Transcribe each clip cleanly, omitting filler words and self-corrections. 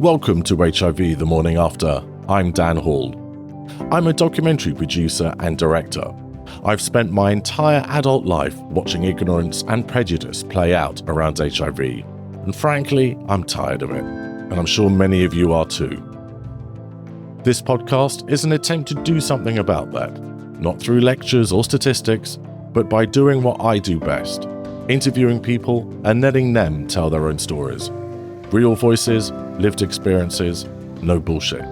Welcome to HIV The Morning After. I'm Dan Hall. I'm a documentary producer and director. I've spent my entire adult life watching ignorance and prejudice play out around HIV. And frankly, I'm tired of it. And I'm sure many of you are too. This podcast is an attempt to do something about that. Not through lectures or statistics, but by doing what I do best. Interviewing people and letting them tell their own stories. Real voices, lived experiences, no bullshit.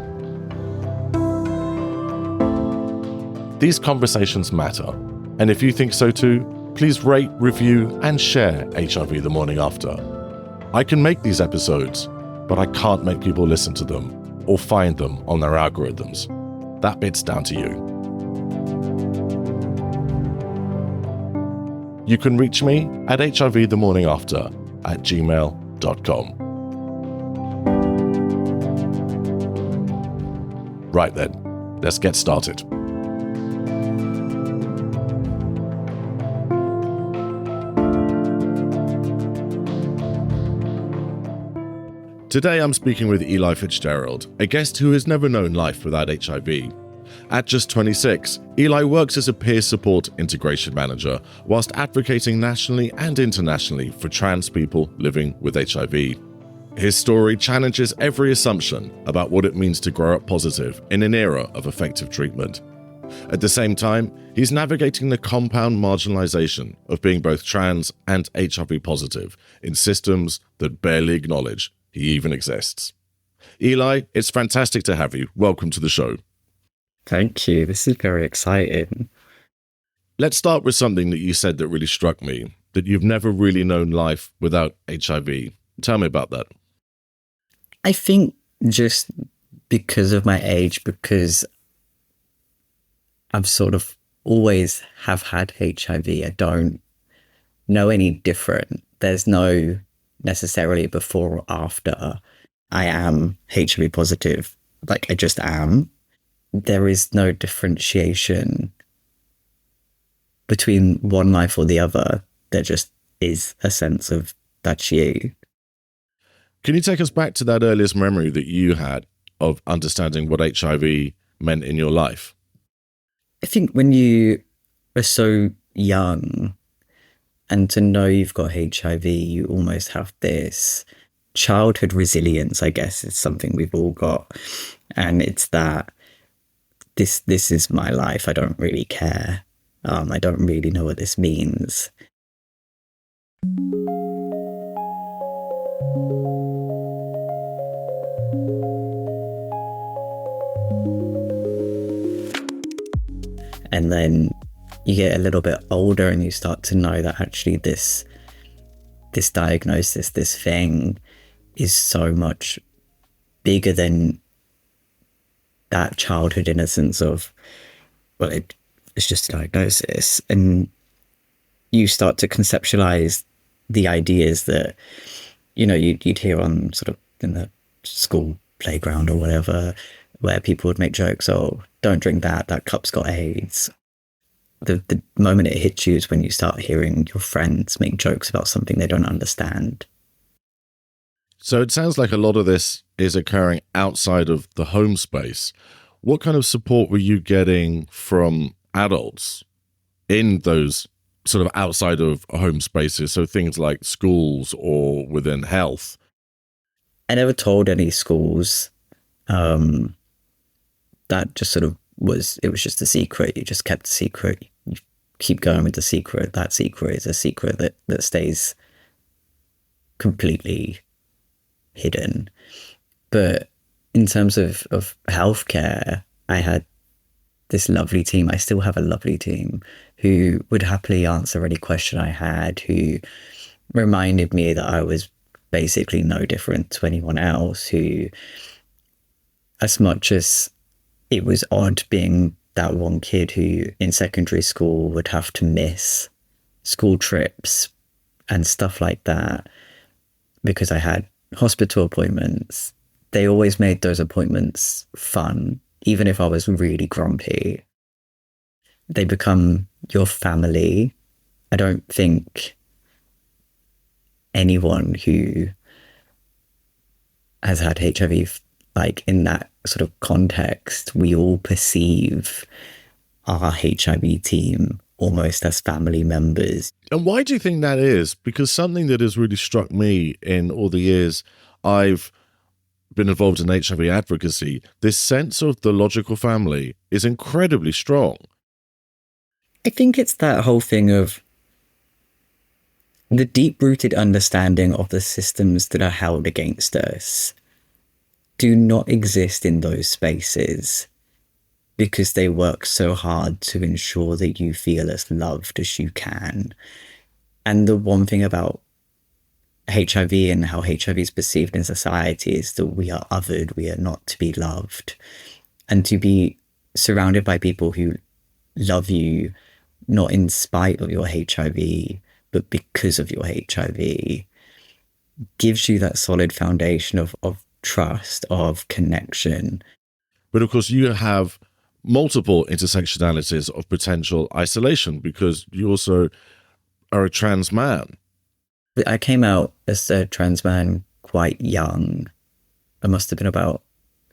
These conversations matter, and if you think so too, please rate, review, and share HIV The Morning After. I can make these episodes, but I can't make people listen to them or find them on their algorithms. That bit's down to you. You can reach me at hivthemorningafter@gmail.com. Right then, let's get started. Today I'm speaking with Eli Fitzgerald, a guest who has never known life without HIV. At just 26, Eli works as a peer support integration manager whilst advocating nationally and internationally for trans people living with HIV. His story challenges every assumption about what it means to grow up positive in an era of effective treatment. At the same time, he's navigating the compound marginalization of being both trans and HIV positive in systems that barely acknowledge he even exists. Eli, it's fantastic to have you. Welcome to the show. Thank you. This is very exciting. Let's start with something that you said that really struck me, that you've never really known life without HIV. Tell me about that. I think just because of my age, because I've sort of always have had HIV. I don't know any different. There's no necessarily before or after I am HIV positive. Like I just am. There is no differentiation between one life or the other. There just is a sense of that's you. Can you take us back to that earliest memory that you had of understanding what HIV meant in your life? I think when you are so young and to know you've got HIV, you almost have this childhood resilience, I guess, is something we've all got. And it's that this is my life. I don't really care. I don't really know what this means. And then you get a little bit older and you start to know that actually this diagnosis, this thing is so much bigger than that childhood innocence of, well, it's just a diagnosis. And you start to conceptualize the ideas that, you know, you'd hear on sort of in the school playground or whatever, where people would make jokes, oh, don't drink that cup's got AIDS. The moment it hits you is when you start hearing your friends make jokes about something they don't understand. So it sounds like a lot of this is occurring outside of the home space. What kind of support were you getting from adults in those sort of outside of home spaces? So things like schools or within health. I never told any schools. That just sort of it was just a secret. You just kept a secret. You keep going with the secret. That secret is a secret that stays completely hidden. But in terms of healthcare, I had this lovely team. I still have a lovely team who would happily answer any question I had, who reminded me that I was basically no different to anyone else, who, as much as it was odd being that one kid who in secondary school would have to miss school trips and stuff like that because I had hospital appointments, they always made those appointments fun, even if I was really grumpy. They become your family. I don't think anyone who has had HIV, like in that sort of context, we all perceive our HIV team almost as family members. And why do you think that is? Because something that has really struck me in all the years I've been involved in HIV advocacy, this sense of the logical family is incredibly strong. I think it's that whole thing of the deep-rooted understanding of the systems that are held against us do not exist in those spaces because they work so hard to ensure that you feel as loved as you can. And the one thing about HIV and how HIV is perceived in society is that we are othered, we are not to be loved. And to be surrounded by people who love you, not in spite of your HIV, but because of your HIV, gives you that solid foundation of trust, of connection. But of course, you have multiple intersectionalities of potential isolation because you also are a trans man. I came out as a trans man quite young. I must have been about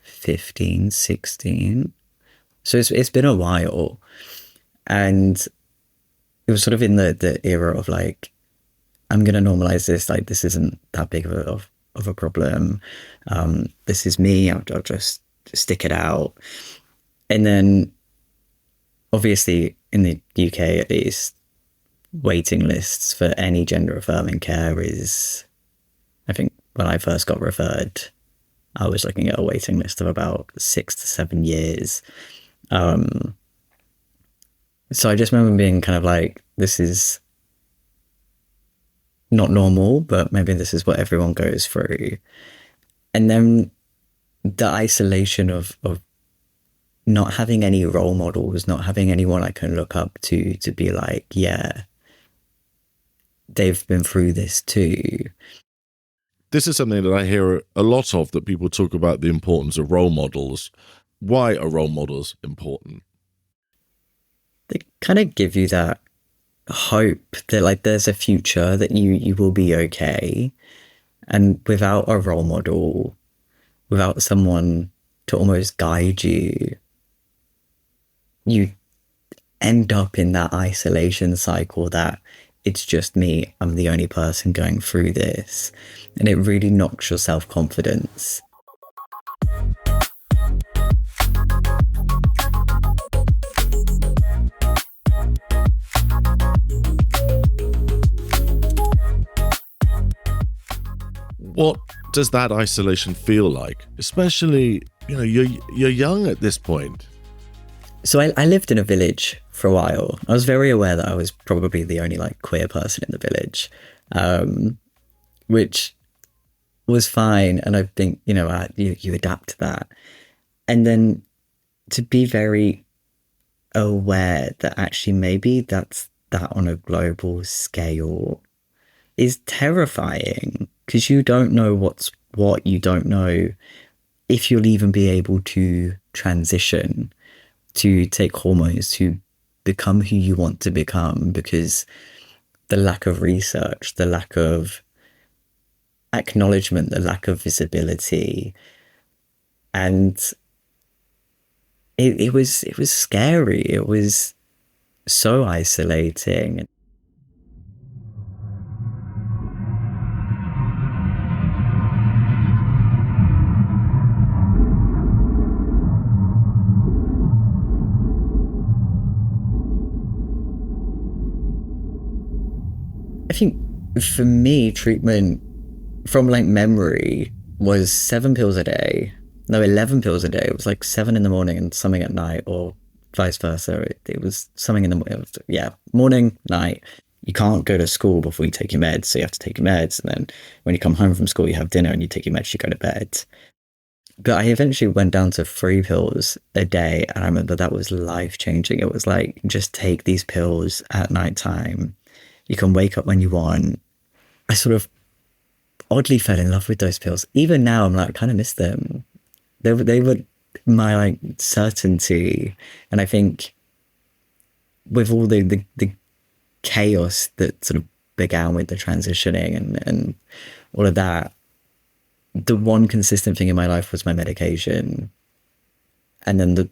15, 16. So it's been a while. And it was sort of in the era of like, I'm going to normalize this. Like, this isn't that big of a problem. This is me. I'll just stick it out. And then obviously in the UK, at least, waiting lists for any gender-affirming care is, I think when I first got referred, I was looking at a waiting list of about 6 to 7 years. So I just remember being kind of like, this is not normal, but maybe this is what everyone goes through. And then the isolation of not having any role models, not having anyone I can look up to be like, yeah, they've been through this too. This is something that I hear a lot of, that people talk about the importance of role models. Why are role models important? They kind of give you that hope that like there's a future, that you will be okay. And without a role model, without someone to almost guide you, you end up in that isolation cycle that it's just me, I'm the only person going through this. And it really knocks your self-confidence. What does that isolation feel like? Especially, you're young at this point. So I lived in a village for a while. I was very aware that I was probably the only like queer person in the village, which was fine. And I think, you adapt to that. And then to be very aware that actually maybe that's that on a global scale is terrifying, because you don't know what's what. You don't know if you'll even be able to transition, to take hormones, to become who you want to become, because the lack of research, the lack of acknowledgement, the lack of visibility. And it was scary. It was so isolating. I think for me, treatment from like memory was 7 pills a day. No, 11 pills a day. It was like 7 in the morning and something at night, or vice versa. It was something in the morning. Yeah, morning, night. You can't go to school before you take your meds, so you have to take your meds. And then when you come home from school, you have dinner and you take your meds, you go to bed. But I eventually went down to 3 pills a day. And I remember that was life-changing. It was like, just take these pills at nighttime. You can wake up when you want. I sort of oddly fell in love with those pills. Even now, I'm like, I kind of miss them. They were my like certainty. And I think with all the chaos that sort of began with the transitioning and all of that, the one consistent thing in my life was my medication. And then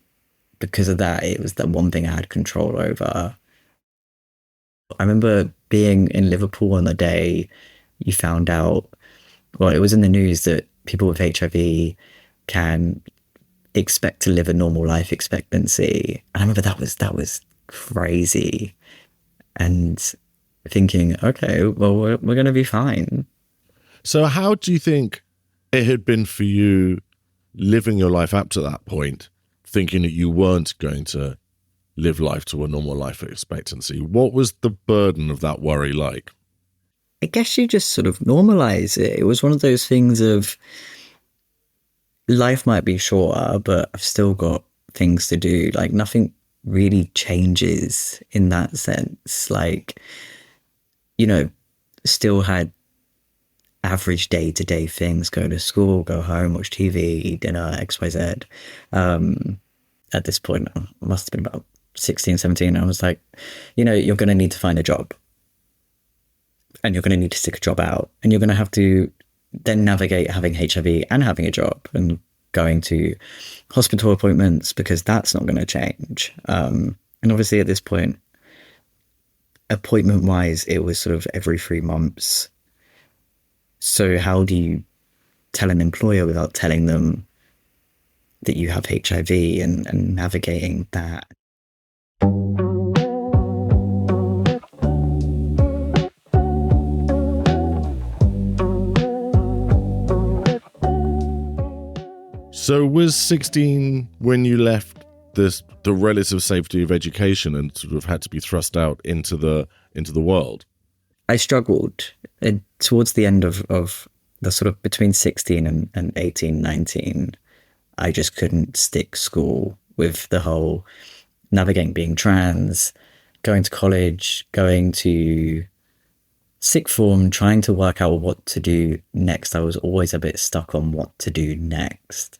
because of that, it was the one thing I had control over. I remember being in Liverpool on the day you found out, well, it was in the news that people with HIV can expect to live a normal life expectancy. And I remember that was crazy. And thinking, okay, well, we're going to be fine. So how do you think it had been for you living your life up to that point, thinking that you weren't going to live life to a normal life expectancy? What was the burden of that worry like? I guess you just sort of normalize it. It was one of those things of life might be shorter, but I've still got things to do. Like nothing really changes in that sense. Like, you know, still had average day-to-day things, go to school, go home, watch TV, eat dinner, XYZ. At this point, I must have been about 16, 17. I was like, you're going to need to find a job. And you're going to need to stick a job out. And you're going to have to then navigate having HIV and having a job and going to hospital appointments, because that's not going to change. And obviously at this point, appointment-wise, it was sort of every 3 months. So how do you tell an employer without telling them that you have HIV and navigating that? So was 16 when you left the relative safety of education and sort of had to be thrust out into the world? I struggled towards the end of the sort of between 16 and 18, 19. I just couldn't stick school with the whole navigating being trans, going to college, going to sixth form, trying to work out what to do next. I was always a bit stuck on what to do next,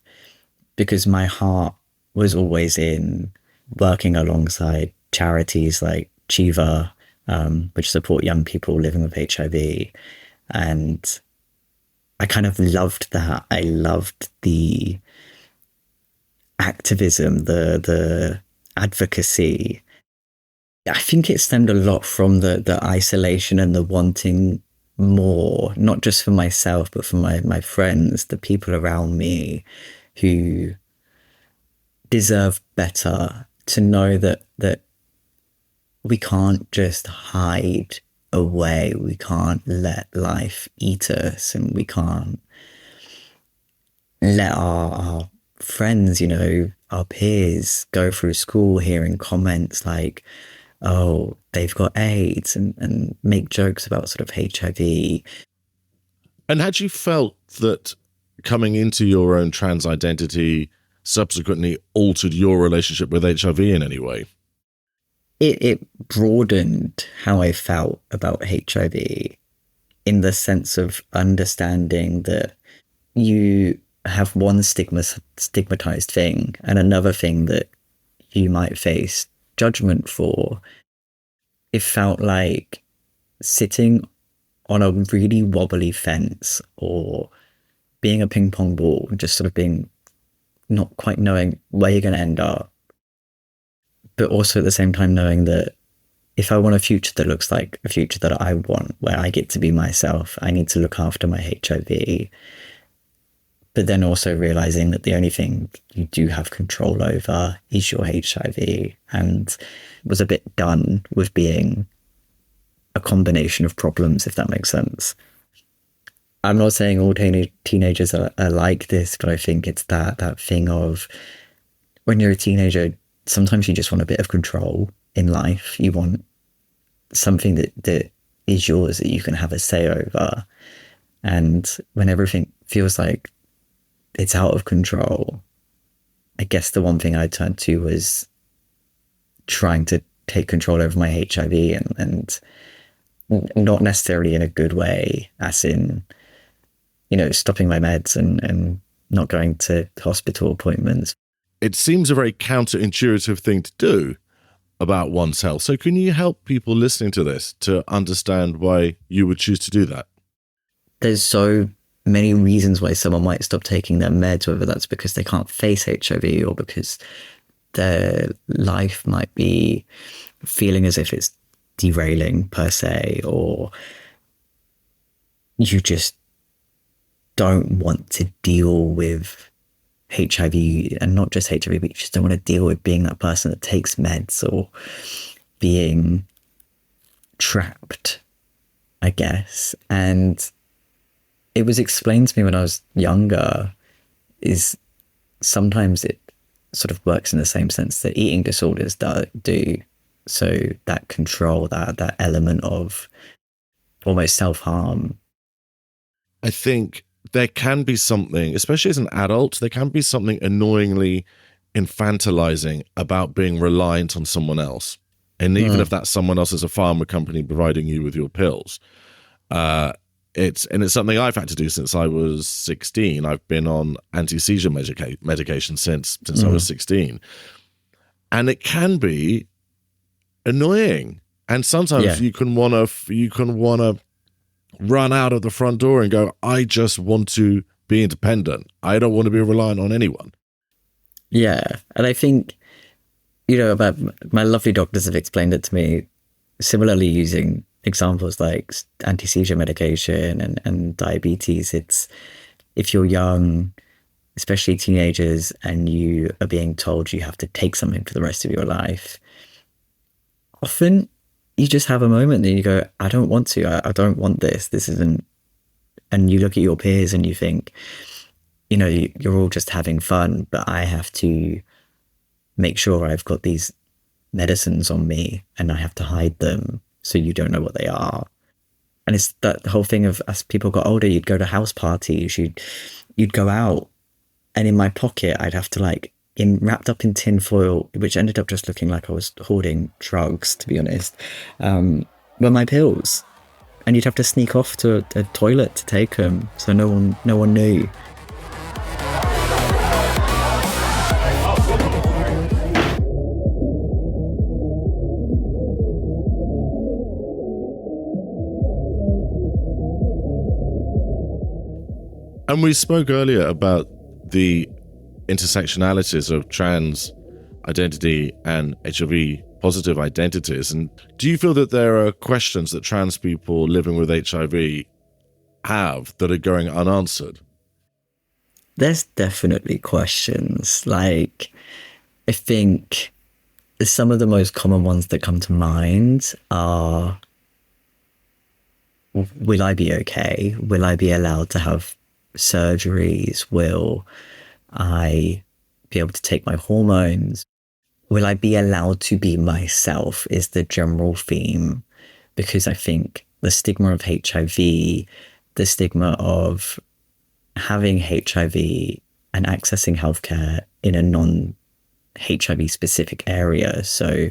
because my heart was always in working alongside charities like Chiva, which support young people living with HIV. And I kind of loved that. I loved the activism, the advocacy. I think it stemmed a lot from the isolation and the wanting more, not just for myself, but for my friends, the people around me who deserve better, to know that we can't just hide away. We can't let life eat us, and we can't let our friends, our peers go through school hearing comments like, oh, they've got AIDS, and make jokes about sort of HIV. And had you felt that coming into your own trans identity subsequently altered your relationship with HIV in any way? It broadened how I felt about HIV, in the sense of understanding that you have one stigmatized thing and another thing that you might face judgment for. It felt like sitting on a really wobbly fence, or being a ping pong ball, just sort of being not quite knowing where you're going to end up, but also at the same time knowing that if I want a future that looks like a future that I want, where I get to be myself, I need to look after my HIV. But then also realizing that the only thing you do have control over is your HIV, and was a bit done with being a combination of problems, if that makes sense. I'm not saying all teenagers are like this, but I think it's that thing of, when you're a teenager, sometimes you just want a bit of control in life. You want something that is yours, that you can have a say over. And when everything feels like it's out of control, I guess the one thing I turned to was trying to take control over my HIV, and not necessarily in a good way, as in, stopping my meds and not going to hospital appointments. It seems a very counterintuitive thing to do about one's health. So can you help people listening to this to understand why you would choose to do that? There's so many reasons why someone might stop taking their meds, whether that's because they can't face HIV or because their life might be feeling as if it's derailing per se, or you just don't want to deal with HIV, and not just HIV, but you just don't want to deal with being that person that takes meds or being trapped, I guess. And it was explained to me when I was younger, is sometimes it sort of works in the same sense that eating disorders do. So that control, that element of almost self-harm. I think there can be something, especially as an adult, there can be something annoyingly infantilizing about being reliant on someone else. And even if that someone else is a pharma company providing you with your pills, it's something I've had to do since I was 16. I've been on anti-seizure medication since I was 16. And it can be annoying. And sometimes you can want to run out of the front door and go, I just want to be independent. I don't want to be reliant on anyone. Yeah. And I think, about my lovely doctors have explained it to me similarly, using examples like anti-seizure medication and diabetes. It's, if you're young, especially teenagers, and you are being told you have to take something for the rest of your life, often you just have a moment that you go, I don't want to, I don't want this. This isn't, and you look at your peers and you think, you're all just having fun, but I have to make sure I've got these medicines on me and I have to hide them so you don't know what they are. And it's that whole thing of, as people got older, you'd go to house parties, you'd go out, and in my pocket I'd have to wrapped up in tinfoil, which ended up just looking like I was hoarding drugs, to be honest, were my pills. And you'd have to sneak off to a toilet to take them, so no one knew. And we spoke earlier about the intersectionalities of trans identity and HIV positive identities. And do you feel that there are questions that trans people living with HIV have that are going unanswered? There's definitely questions. I think some of the most common ones that come to mind are, will I be okay? Will I be allowed to have surgeries? Will I be able to take my hormones? Will I be allowed to be myself is the general theme, because I think the stigma of HIV, the stigma of having HIV and accessing healthcare in a non-HIV specific area, so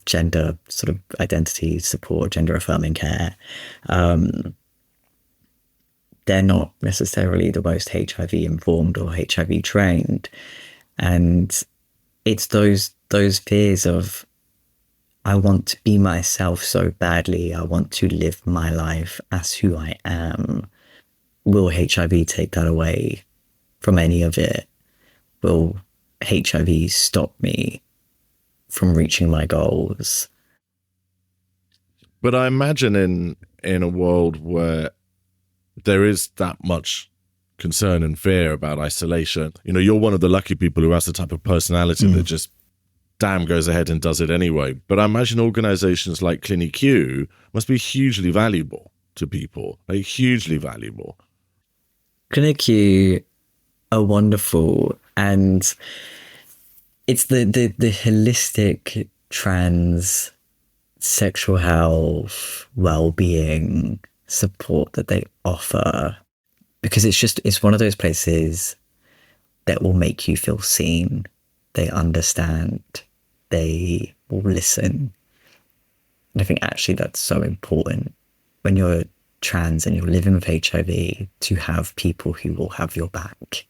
gender sort of identity support, gender-affirming care, they're not necessarily the most HIV informed or HIV trained. And it's those fears of, I want to be myself so badly, I want to live my life as who I am. Will HIV take that away from any of it? Will HIV stop me from reaching my goals? But I imagine in a world where there is that much concern and fear about isolation, you're one of the lucky people who has the type of personality that just damn goes ahead and does it anyway. But I imagine organizations like Clinic U must be hugely valuable to people, hugely valuable. Clinic U are wonderful, and it's the holistic trans sexual health, well-being support that they offer, because it's one of those places that will make you feel seen. They understand, they will listen. And I think actually that's so important when you're trans and you're living with HIV, to have people who will have your back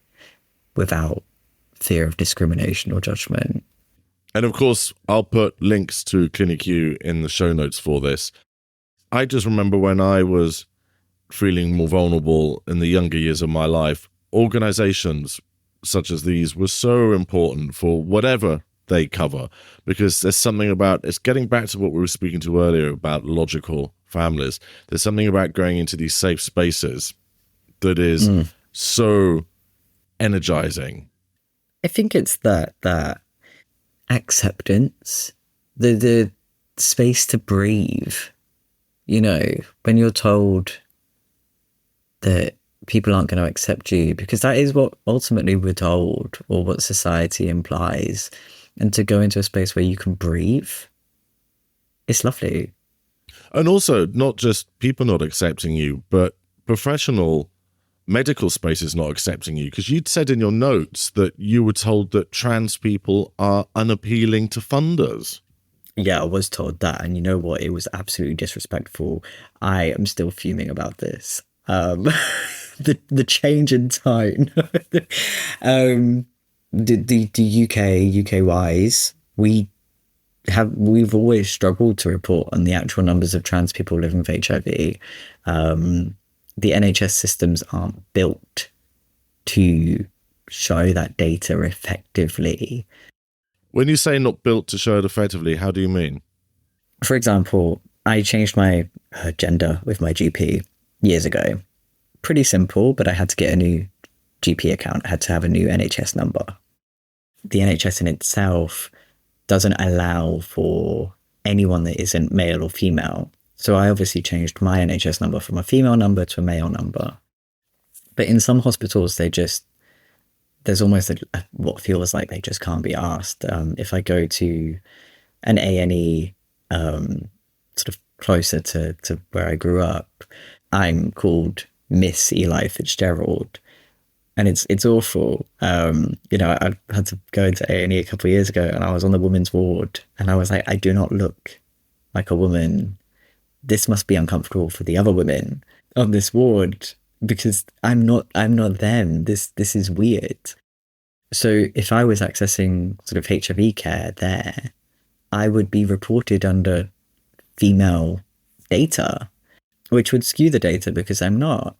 without fear of discrimination or judgment. And of course, I'll put links to Clinic U in the show notes for this. I just remember when I was feeling more vulnerable in the younger years of my life, organizations such as these were so important for whatever they cover, because there's something about, it's getting back to what we were speaking to earlier about logical families. There's something about going into these safe spaces that is so energizing. I think it's that acceptance, the space to breathe. You know, when you're told that people aren't going to accept you, because that is what ultimately we're told, or what society implies, and to go into a space where you can breathe, it's lovely. And also, not just people not accepting you, but professional medical spaces not accepting you. Because you'd said in your notes that you were told that trans people are unappealing to funders. Yeah, I was told that. And you know what? It was absolutely disrespectful. I am still fuming about this. The change in tone. The UK wise, we've always struggled to report on the actual numbers of trans people living with HIV. The NHS systems aren't built to show that data effectively. When you say not built to show it effectively, how do you mean? For example, I changed my gender with my GP years ago. Pretty simple, but I had to get a new GP account. I had to have a new NHS number. The NHS in itself doesn't allow for anyone that isn't male or female. So I obviously changed my NHS number from a female number to a male number. But in some hospitals, there's almost what feels like they just can't be asked. If I go to an A&E sort of closer to where I grew up, I'm called Miss Eli Fitzgerald. And it's awful. You know, I had to go into A&E a couple of years ago, and I was on the women's ward, and I was like, I do not look like a woman. This must be uncomfortable for the other women on this ward, because I'm not them. This is weird. So if I was accessing sort of HIV care there, I would be reported under female data, which would skew the data because I'm not.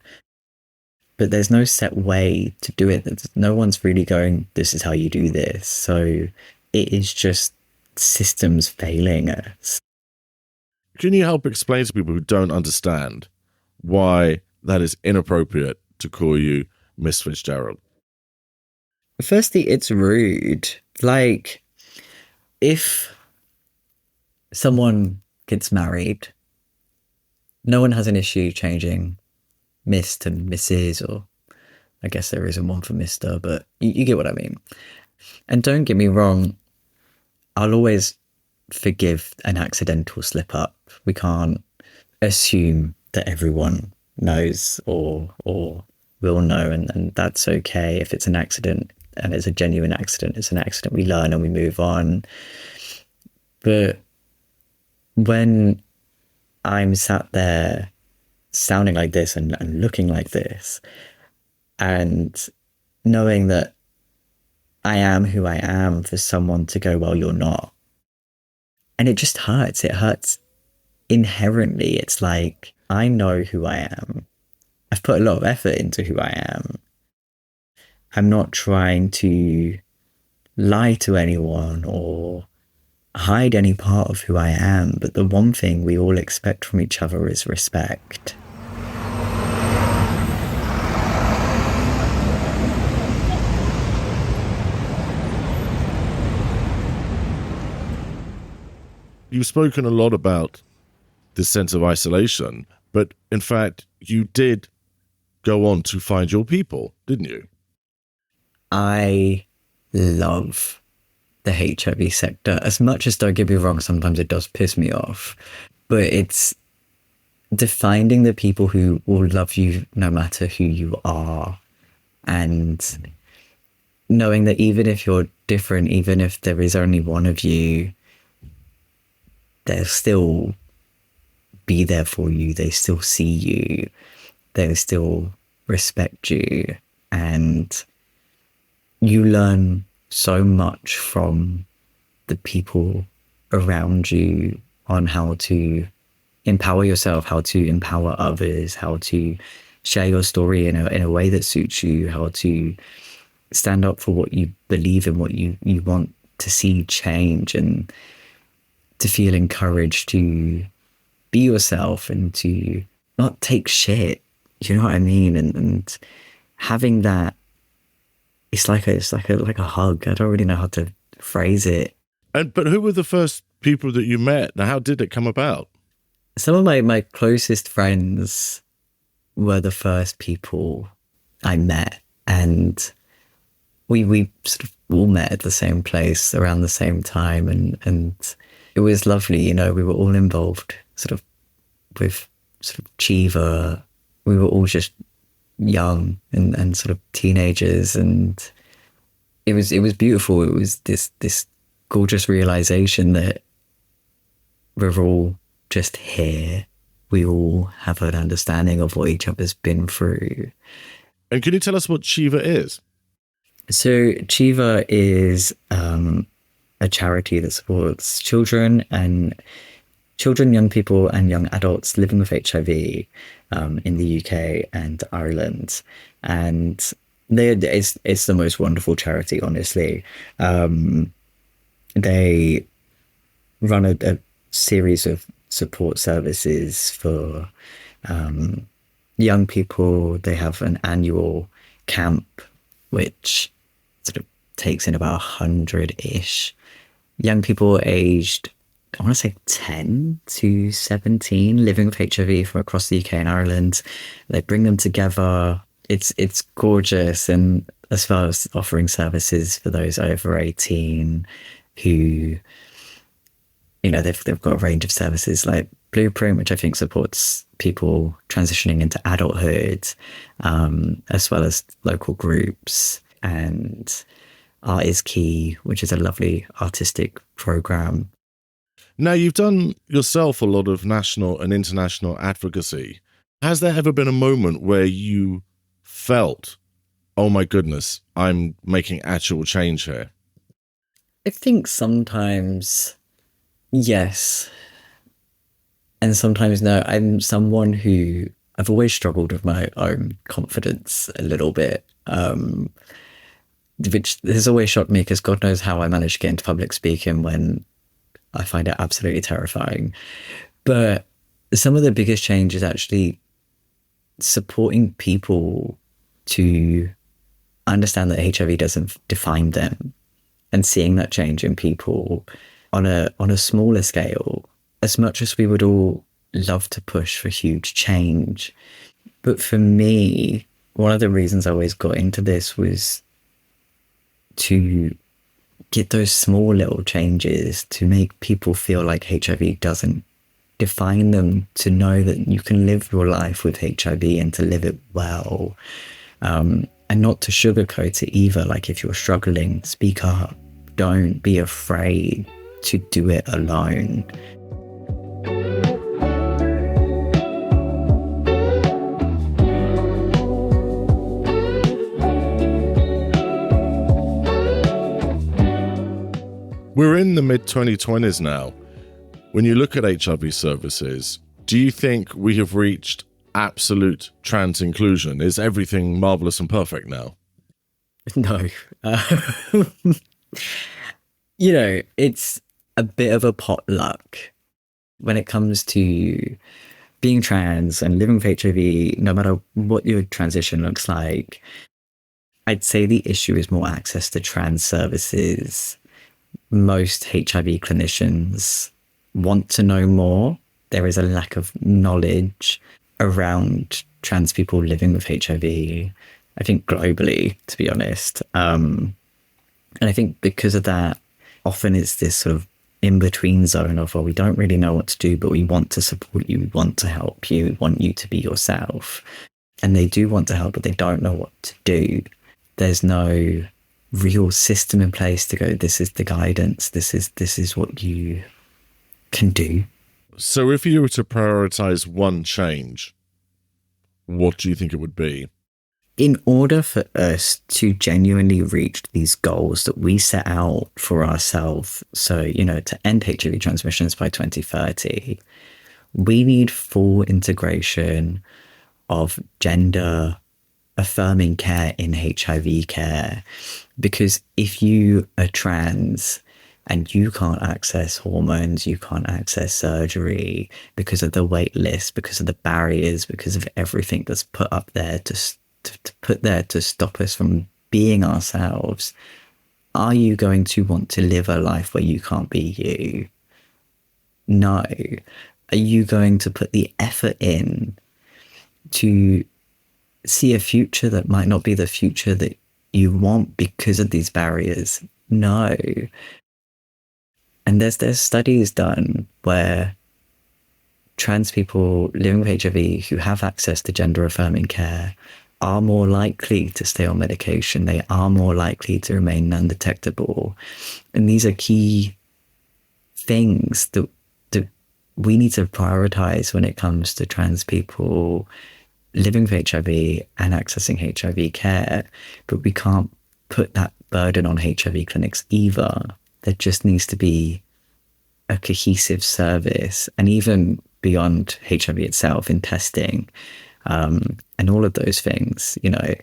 But there's no set way to do it. No one's really going, this is how you do this. So it is just systems failing us. Can you help explain to people who don't understand why that is inappropriate to call you Miss Fitzgerald? Firstly, it's rude. Like, if someone gets married, no one has an issue changing Miss to Mrs., or I guess there isn't one for Mr., but you get what I mean. And don't get me wrong, I'll always forgive an accidental slip up. We can't assume that everyone knows or will know, and that's okay. If it's an accident and it's a genuine accident, it's an accident. We learn and we move on. But when I'm sat there sounding like this and looking like this, and knowing that I am who I am, for someone to go, well, you're not. And it just hurts. It hurts inherently. It's like, I know who I am. I've put a lot of effort into who I am. I'm not trying to lie to anyone or hide any part of who I am. But the one thing we all expect from each other is respect. You've spoken a lot about this sense of isolation, but in fact, you did go on to find your people, didn't you? I love the HIV sector. As much as, don't get me wrong, sometimes it does piss me off, but it's finding the people who will love you no matter who you are, and knowing that even if you're different, even if there is only one of you, they'll still be there for you. They still see you. They'll still respect you. And you learn so much from the people around you on how to empower yourself, how to empower others, how to share your story in a way that suits you, how to stand up for what you believe in, what you want to see change, and to feel encouraged to be yourself and to not take shit. You know what I mean? And having that, it's like a hug. I don't really know how to phrase it. But who were the first people that you met? Now, how did it come about? Some of my closest friends were the first people I met, and we sort of all met at the same place around the same time, and it was lovely. You know, we were all involved sort of with sort of Chiva. We were all just young and sort of teenagers, and it was beautiful. It was this gorgeous realization that we're all just here. We all have an understanding of what each other's been through. And can you tell us what Chiva is? So Chiva is a charity that supports children, young people and young adults living with HIV in the UK and Ireland. And it's the most wonderful charity, honestly. They run a series of support services for young people. They have an annual camp which sort of takes in about 100-ish young people aged, I want to say 10 to 17, living with HIV from across the UK and Ireland. They bring them together. It's gorgeous. And as well as offering services for those over 18 who, you know, they've got a range of services like Blueprint, which I think supports people transitioning into adulthood, as well as local groups, and Art is Key, which is a lovely artistic program. Now, you've done yourself a lot of national and international advocacy. Has there ever been a moment where you felt, oh my goodness, I'm making actual change here? I think sometimes yes, and sometimes no. I'm someone who, I've always struggled with my own confidence a little bit, which has always shocked me, because God knows how I managed to get into public speaking when I find it absolutely terrifying. But some of the biggest change is actually supporting people to understand that HIV doesn't define them, and seeing that change in people on a smaller scale. As much as we would all love to push for huge change, but for me, one of the reasons I always got into this was to get those small little changes, to make people feel like HIV doesn't define them, to know that you can live your life with HIV and to live it well, and not to sugarcoat it either. Like, if you're struggling, speak up. Don't be afraid to do it alone. We're in the mid-2020s now. When you look at HIV services, do you think we have reached absolute trans inclusion? Is everything marvelous and perfect now? No. You know, it's a bit of a potluck when it comes to being trans and living with HIV, no matter what your transition looks like. I'd say the issue is more access to trans services. Most HIV clinicians want to know more. There is a lack of knowledge around trans people living with HIV, I think globally, to be honest. And I think because of that, often it's this sort of in-between zone of, well, we don't really know what to do, but we want to support you, we want to help you, we want you to be yourself. And they do want to help, but they don't know what to do. There's no real system in place to go, this is the guidance, this is what you can do. So if you were to prioritize one change, what do you think it would be? In order for us to genuinely reach these goals that we set out for ourselves, so, you know, to end HIV transmissions by 2030, We need full integration of gender affirming care in HIV care, because if you are trans and you can't access hormones, you can't access surgery because of the wait list, because of the barriers, because of everything that's put up there to put there to stop us from being ourselves, are you going to want to live a life where you can't be you? No. Are you going to put the effort in to see a future that might not be the future that you want because of these barriers? No. And there's studies done where trans people living with HIV who have access to gender affirming care are more likely to stay on medication. They are more likely to remain undetectable. And these are key things that we need to prioritize when it comes to trans people living with HIV and accessing HIV care. But we can't put that burden on HIV clinics either. There just needs to be a cohesive service, and even beyond HIV itself, in testing and all of those things. You know,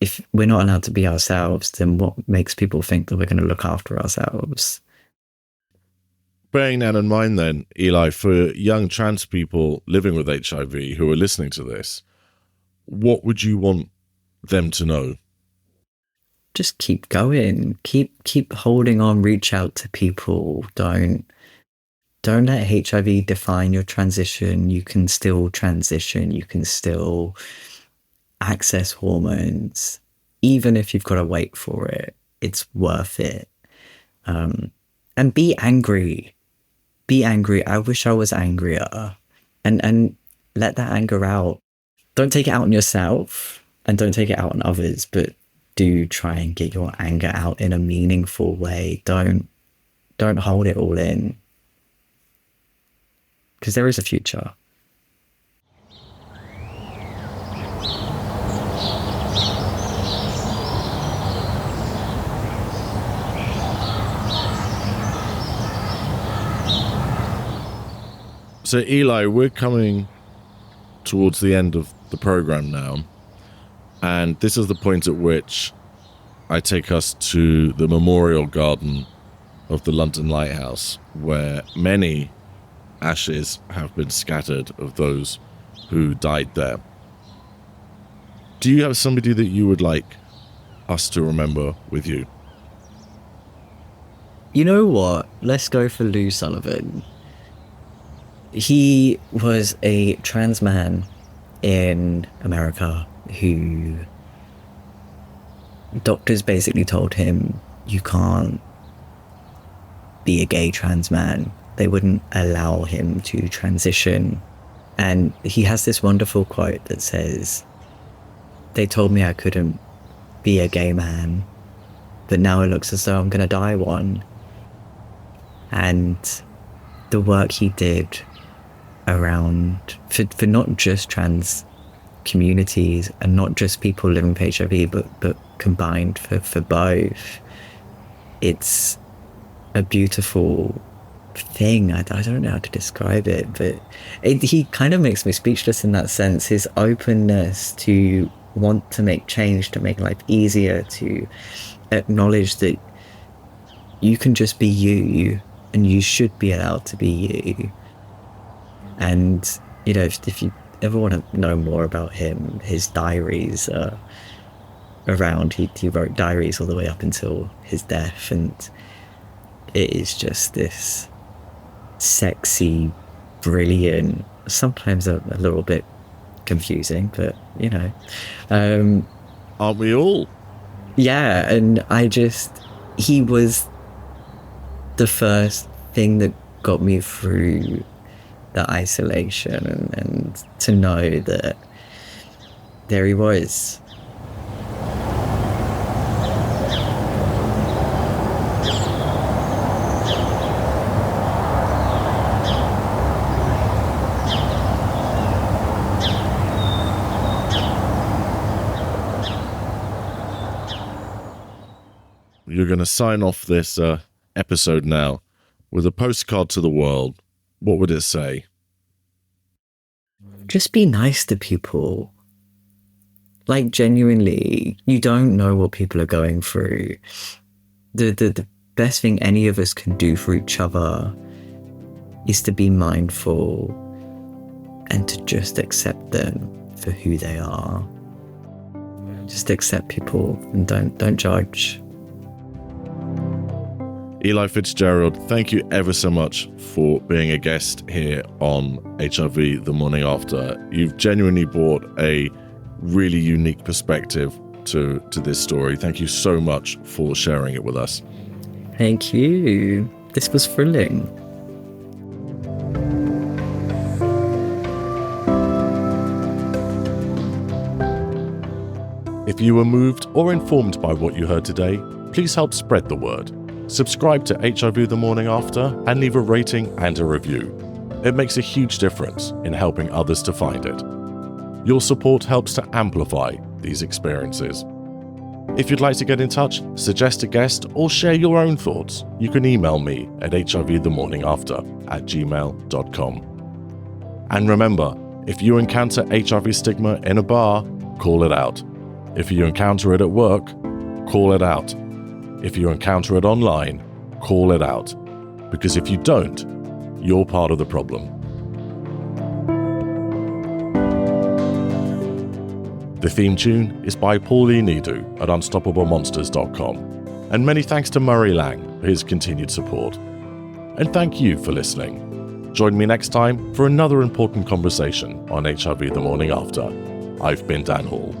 if we're not allowed to be ourselves, then what makes people think that we're going to look after ourselves? Bearing that in mind then, Eli, for young trans people living with HIV who are listening to this, what would you want them to know? Just keep going, keep holding on, reach out to people. Don't let HIV define your transition. You can still transition, you can still access hormones, even if you've got to wait for it. It's worth it. And be angry. Be angry. I wish I was angrier. And let that anger out. Don't take it out on yourself and don't take it out on others, but do try and get your anger out in a meaningful way. Don't hold it all in. Because there is a future. So, Eli, we're coming towards the end of the program now, and this is the point at which I take us to the memorial garden of the London Lighthouse, where many ashes have been scattered of those who died there. Do you have somebody that you would like us to remember with you? You know what? Let's go for Lou Sullivan. He was a trans man in America who doctors basically told him, you can't be a gay trans man. They wouldn't allow him to transition. And he has this wonderful quote that says, they told me I couldn't be a gay man, but now it looks as though I'm going to die one. And the work he did around, for not just trans communities and not just people living with HIV, but combined for both, it's a beautiful thing. I don't know how to describe it, but he kind of makes me speechless in that sense. His openness to want to make change, to make life easier, to acknowledge that you can just be you and you should be allowed to be you. And, you know, if you ever want to know more about him, his diaries are around. He wrote diaries all the way up until his death, and it is just this sexy, brilliant, sometimes a little bit confusing, but, you know. Aren't we all? Yeah, and he was the first thing that got me through the isolation, and to know that there he was. You're going to sign off this episode now with a postcard to the world. What would it say? just be nice to people. Like, genuinely, you don't know what people are going through. The best thing any of us can do for each other is to be mindful and to just accept them for who they are. Just accept people and don't judge. Eli Fitzgerald, thank you ever so much for being a guest here on HIV The Morning After. You've genuinely brought a really unique perspective to this story. Thank you so much for sharing it with us. Thank you. This was thrilling. If you were moved or informed by what you heard today, please help spread the word. Subscribe to HIV The Morning After and leave a rating and a review. It makes a huge difference in helping others to find it. Your support helps to amplify these experiences. If you'd like to get in touch, suggest a guest, or share your own thoughts, you can email me at hivthemorningafter@gmail.com. And remember, if you encounter HIV stigma in a bar, call it out. If you encounter it at work, call it out. If you encounter it online, call it out. Because if you don't, you're part of the problem. The theme tune is by Pauline Nidu at unstoppablemonsters.com. And many thanks to Murray Lang for his continued support. And thank you for listening. Join me next time for another important conversation on HIV The Morning After. I've been Dan Hall.